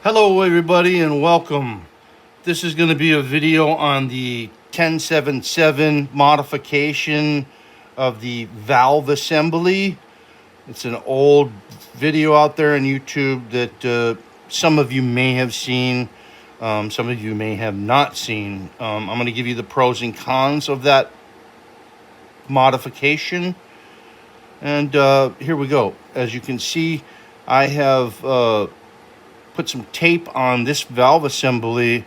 Hello everybody and welcome. This is going to be a video on the 1077 modification of the valve assembly. It's an old video out there on YouTube that some of you may have seen, some of you may have not seen. I'm going to give you the pros and cons of that modification. And here we go. As you can see, I have put some tape on this valve assembly,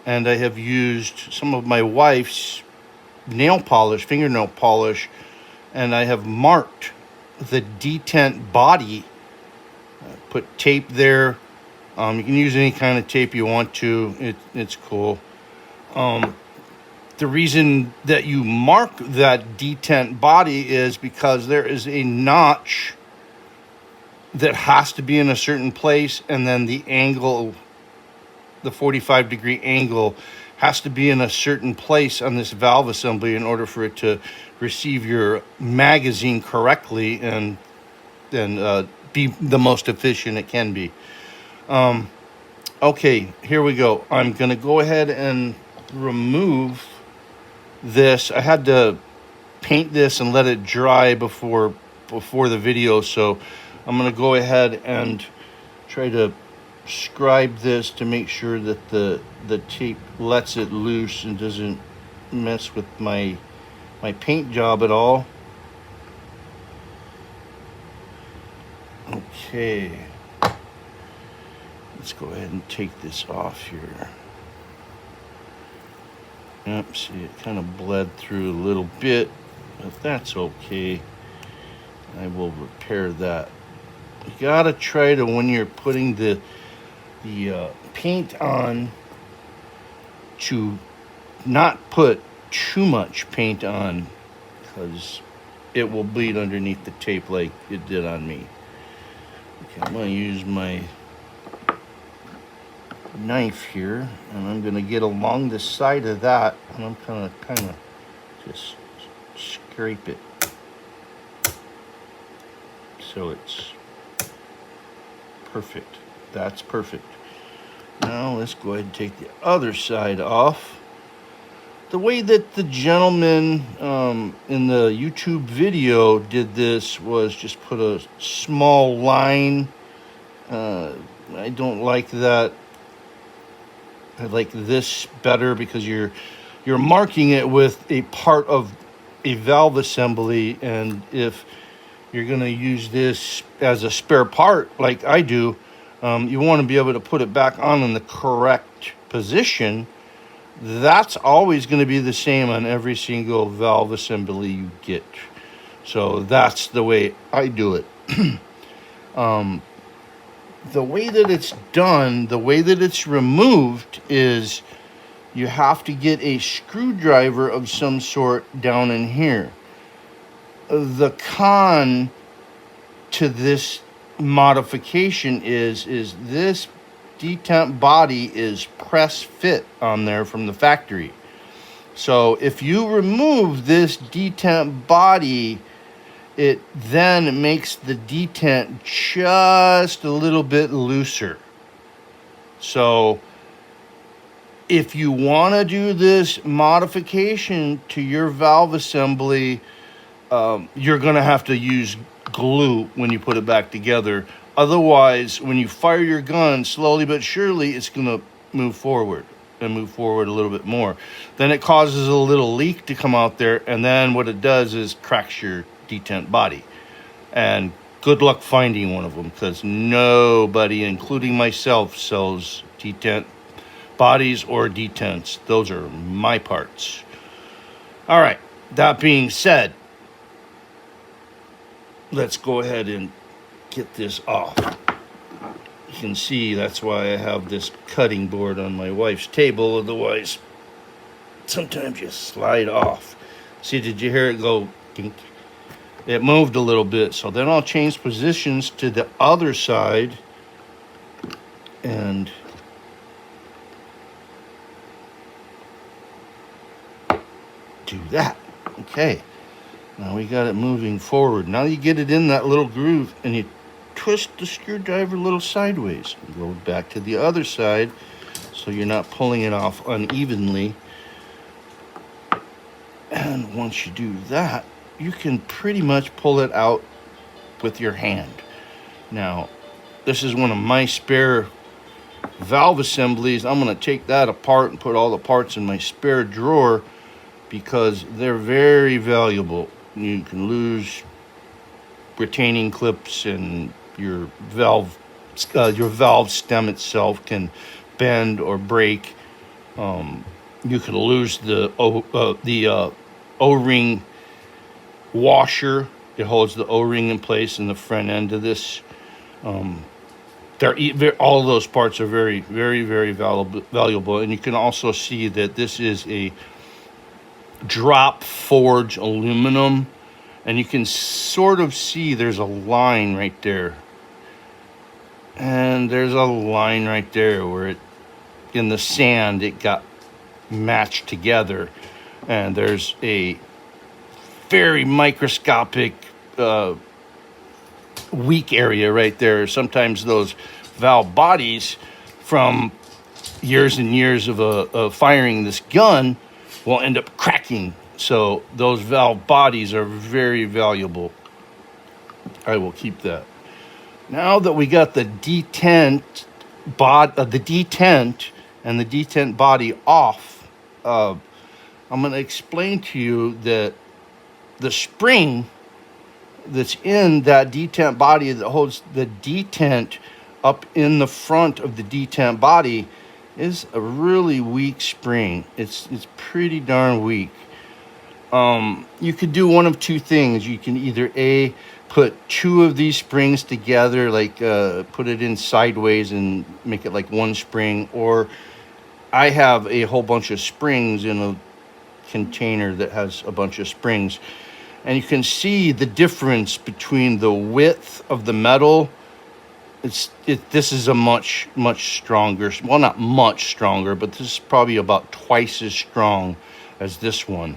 and I have used some of my wife's nail polish, fingernail polish, and I have marked the detent body. Put tape there. You can use any kind of tape you want to. It's cool. The reason that you mark that detent body is because there is a notch that has to be in a certain place, and then the angle, the 45-degree angle, has to be in a certain place on this valve assembly in order for it to receive your magazine correctly and be the most efficient it can be. Okay, here we go. I'm going to go ahead and remove this. I had to paint this and let it dry before the video, so I'm going to go ahead and try to scribe this to make sure that the tape lets it loose and doesn't mess with my paint job at all. Okay. Let's go ahead and take this off here. Yep, see, it kind of bled through a little bit, but that's okay. I will repair that. You gotta try to, when you're putting the paint on, to not put too much paint on, because it will bleed underneath the tape like it did on me. Okay, I'm gonna use my knife here, and I'm gonna get along the side of that, and I'm kind of just scrape it so it's perfect. That's perfect. Now let's go ahead and take the other side off. The way that the gentleman in the YouTube video did this was just put a small line. I don't like that. I like this better because you're marking it with a part of a valve assembly, and if you're going to use this as a spare part like I do, you want to be able to put it back on in the correct position. That's always going to be the same on every single valve assembly you get. So that's the way I do it. The way that it's done, the way that it's removed, is you have to get a screwdriver of some sort down in here. The con to this modification is this detent body is press fit on there from the factory. So if you remove this detent body, it then makes the detent just a little bit looser. So if you want to do this modification to your valve assembly, you're going to have to use glue when you put it back together. Otherwise, when you fire your gun, slowly but surely, it's going to move forward and move forward a little bit more. Then it causes a little leak to come out there, and then what it does is cracks your detent body. And good luck finding one of them, because nobody, including myself, sells detent bodies or detents. Those are my parts. All right, that being said, let's go ahead and get this off. You can see that's why I have this cutting board on my wife's table. Otherwise, sometimes you slide off. See, did you hear it go dink? It moved a little bit. So then I'll change positions to the other side and do that. Okay. Now we got it moving forward. Now you get it in that little groove and you twist the screwdriver a little sideways. Go back to the other side so you're not pulling it off unevenly. And once you do that, you can pretty much pull it out with your hand. Now, this is one of my spare valve assemblies. I'm going to take that apart and put all the parts in my spare drawer because they're very valuable. You can lose retaining clips, and your valve stem itself can bend or break. You could lose the O-ring washer. It holds the O-ring in place in the front end of this. All of those parts are very, very, very valuable. And you can also see that this is a drop forge aluminum. And you can sort of see there's a line right there. And there's a line right there where in the sand, it got matched together. And there's a very microscopic weak area right there. Sometimes those valve bodies from years and years of firing this gun will end up cracking. So those valve bodies are very valuable. I will keep that. Now that we got the detent and the detent body off, I'm going to explain to you that the spring that's in that detent body that holds the detent up in the front of the detent body is a really weak spring. It's pretty darn weak. You could do one of two things. You can either put two of these springs together, like put it in sideways and make it like one spring, or I have a whole bunch of springs in a container that has a bunch of springs, and you can see the difference between the width of the metal. This is a much stronger, well, not much stronger, but this is probably about twice as strong as this one.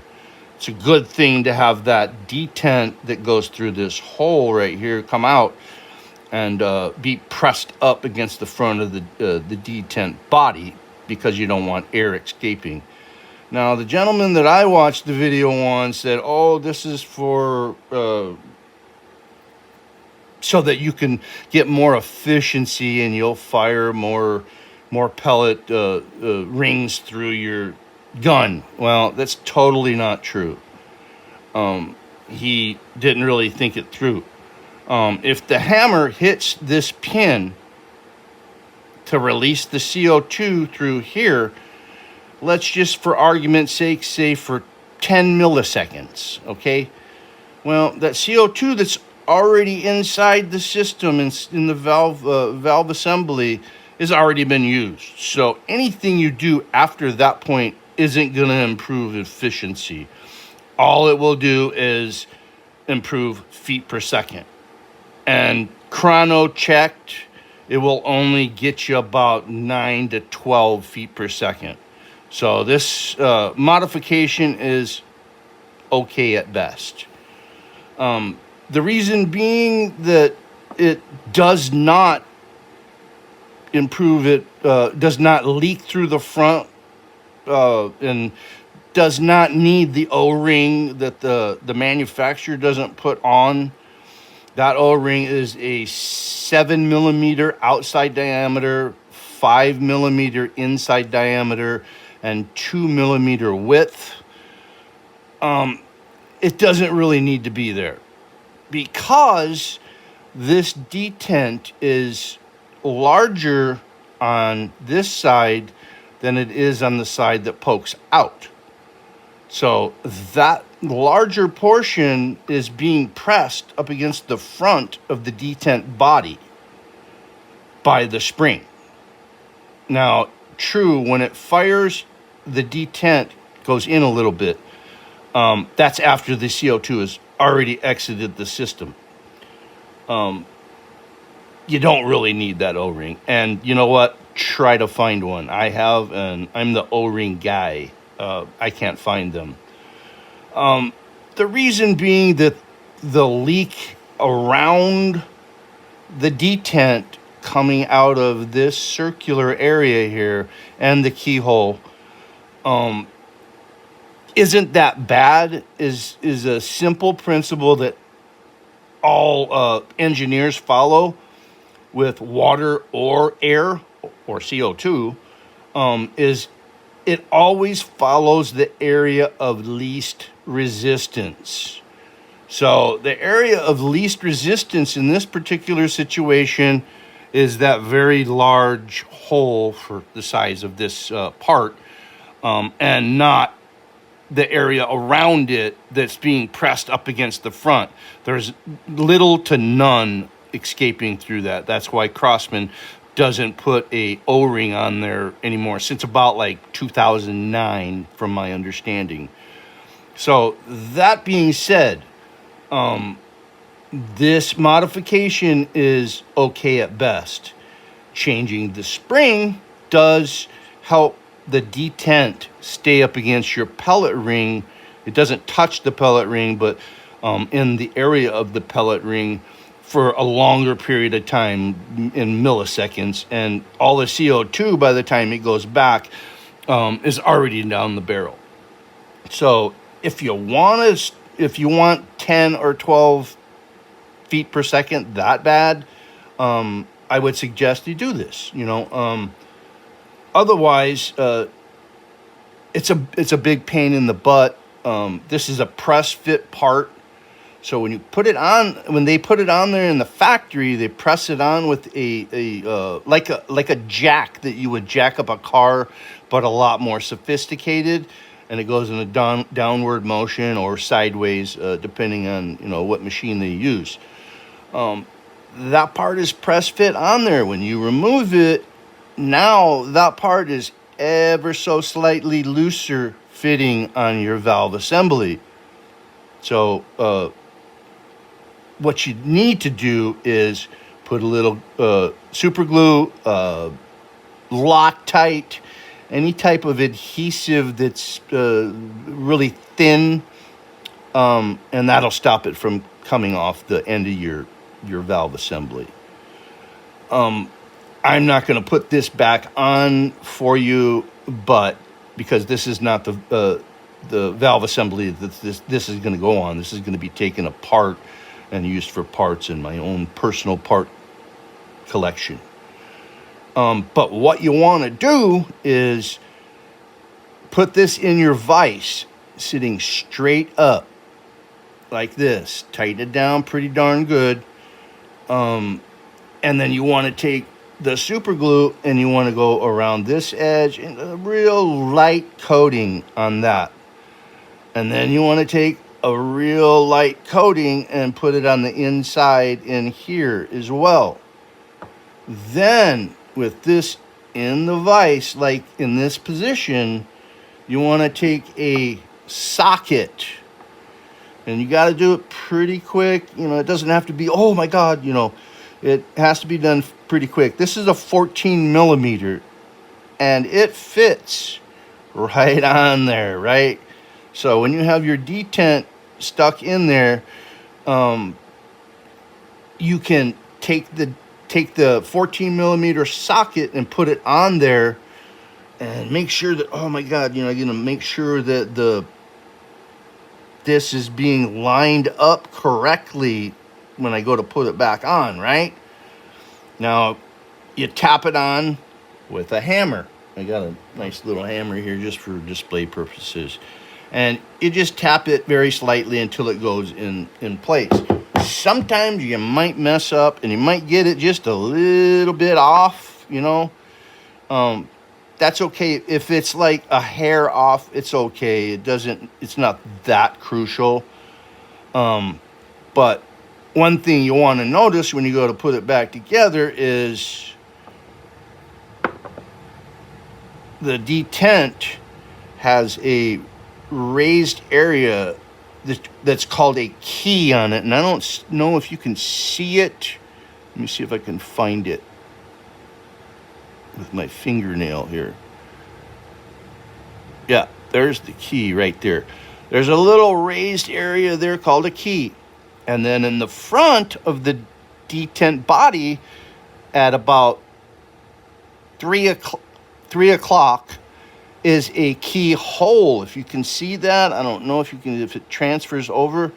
It's a good thing to have that detent that goes through this hole right here come out and be pressed up against the front of the detent body, because you don't want air escaping. Now, the gentleman that I watched the video on said, oh, this is for so that you can get more efficiency and you'll fire more pellet rings through your gun. Well, that's totally not true. He didn't really think it through. If the hammer hits this pin to release the CO2 through here, let's just, for argument's sake, say for 10 milliseconds, okay? Well, that CO2 that's already inside the system in the valve assembly has already been used. So anything you do after that point isn't going to improve efficiency. All it will do is improve feet per second. And chrono checked, it will only get you about 9 to 12 feet per second. So this modification is okay at best. The reason being that it does not improve it, does not leak through the front, and does not need the O-ring that the manufacturer doesn't put on. That O-ring is a 7 millimeter outside diameter, 5 millimeter inside diameter, and 2 millimeter width. It doesn't really need to be there, because this detent is larger on this side than it is on the side that pokes out. So that larger portion is being pressed up against the front of the detent body by the spring. Now, true, when it fires, the detent goes in a little bit. That's after the CO2 has already exited the system. You don't really need that O-ring. And you know what? Try to find one. I have, and I'm the O-ring guy. I can't find them. The reason being that the leak around the detent coming out of this circular area here and the keyhole isn't that bad. Is a simple principle that all engineers follow with water or air or CO2, is it always follows the area of least resistance. So the area of least resistance in this particular situation is that very large hole for the size of this part, and not the area around it that's being pressed up against the front. There's little to none escaping through that. That's why Crosman doesn't put a O-ring on there anymore, since about like 2009, from my understanding. So that being said, this modification is okay at best. Changing the spring does help the detent stay up against your pellet ring. It doesn't touch the pellet ring, but in the area of the pellet ring for a longer period of time, in milliseconds, and all the CO2 by the time it goes back is already down the barrel. So if you want 10 or 12 feet per second that bad, I would suggest you do this. Otherwise, it's a big pain in the butt. This is a press fit part, so when they put it on there in the factory, they press it on with like a jack that you would jack up a car, but a lot more sophisticated, and it goes in a downward motion or sideways, depending on what machine they use. That part is press fit on there. When you remove it, now that part is ever so slightly looser fitting on your valve assembly. So what you need to do is put a little super glue, Loctite, any type of adhesive that's really thin, and that'll stop it from coming off the end of your valve assembly. I'm not going to put this back on for you, but because this is not the valve assembly that this is going to go on, this is going to be taken apart and used for parts in my own personal part collection. But what you want to do is put this in your vise, sitting straight up like this. Tighten it down pretty darn good. And then you want to take the super glue and you want to go around this edge and a real light coating on that. And then you want to take a real light coating and put it on the inside in here as well. Then with this in the vise, like in this position, you want to take a socket, and you got to do it pretty quick. It doesn't have to be, oh my God, it has to be done pretty quick. This is a 14 millimeter, and it fits right on there, right? So when you have your detent stuck in there, you can take the 14 millimeter socket and put it on there, and make sure that, oh my God, you're gonna make sure that this is being lined up correctly when I go to put it back on, right? Now, you tap it on with a hammer. I got a nice little hammer here just for display purposes. And you just tap it very slightly until it goes in place. Sometimes you might mess up and you might get it just a little bit off, That's okay. If it's like a hair off, it's okay. It's not that crucial. But one thing you want to notice when you go to put it back together is the detent has a raised area that's called a key on it, and I don't know if you can see it. Let me see if I can find it with my fingernail here. Yeah, there's the key right there. There's a little raised area there called a key. And then in the front of the detent body at about 3 o'clock is a keyhole. If you can see that, I don't know if you can, if it transfers over.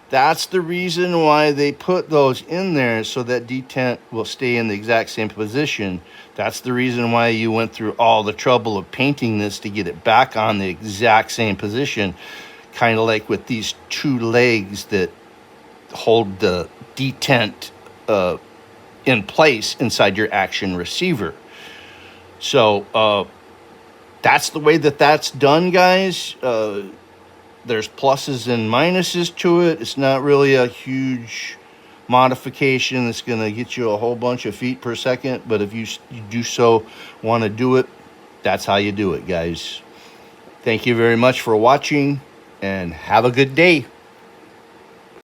That's the reason why they put those in there, so that detent will stay in the exact same position. That's the reason why you went through all the trouble of painting this, to get it back on the exact same position. Kind of like with these two legs that hold the detent in place inside your action receiver. So that's the way that that's done, guys. There's pluses and minuses to it. It's not really a huge modification that's going to get you a whole bunch of feet per second. But if you do so want to do it, that's how you do it, guys. Thank you very much for watching, and have a good day.